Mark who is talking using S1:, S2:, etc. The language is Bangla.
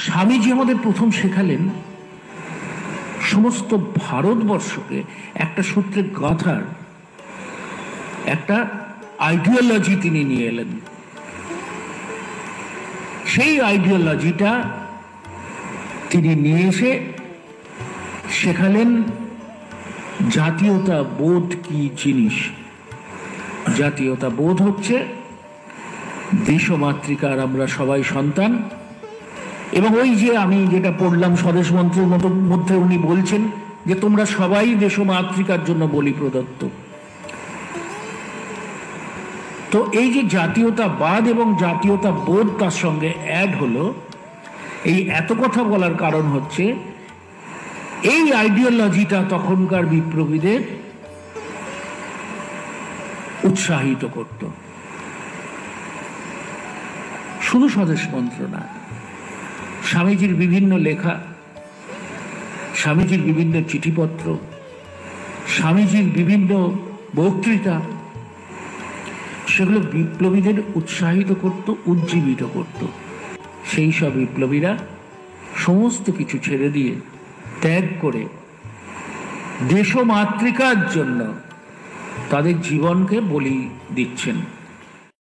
S1: স্বামীজি আমাদের প্রথম শেখালেন সমস্ত ভারতবর্ষকে একটা সূত্রে গাঁথার একটা আইডিওলজি তিনি নিয়ে এলেন। সেই আইডিওলজিটা তিনি নিয়ে এসে শেখালেন জাতীয়তা বোধ কি জিনিস। জাতীয়তা বোধ হচ্ছে দেশমাতৃকার আমরা সবাই সন্তান, এবং ওই যে আমি যেটা পড়লাম স্বদেশ মন্ত্রের মধ্যে উনি বলছেন যে তোমরা সবাই দেশমাতৃকার জন্য বলি প্রদত্ত। তো এই যে জাতীয়তাবাদ এবং জাতীয়তা বোধ তার সঙ্গে অ্যাড হলো, এই এত কথা বলার কারণ হচ্ছে এই আইডিওলজিটা তখনকার বিপ্লবীদের উৎসাহিত করত। শুধু স্বদেশ মন্ত্র না, স্বামীজির বিভিন্ন লেখা, স্বামীজির বিভিন্ন চিঠিপত্র, স্বামীজির বিভিন্ন বক্তৃতা, সেগুলো বিপ্লবীদের উৎসাহিত করত, উজ্জীবিত করত। সেই সব বিপ্লবীরা সমস্ত কিছু ছেড়ে দিয়ে ত্যাগ করে দেশমাতৃকার জন্য তাদের জীবনকে বলি দিচ্ছেন।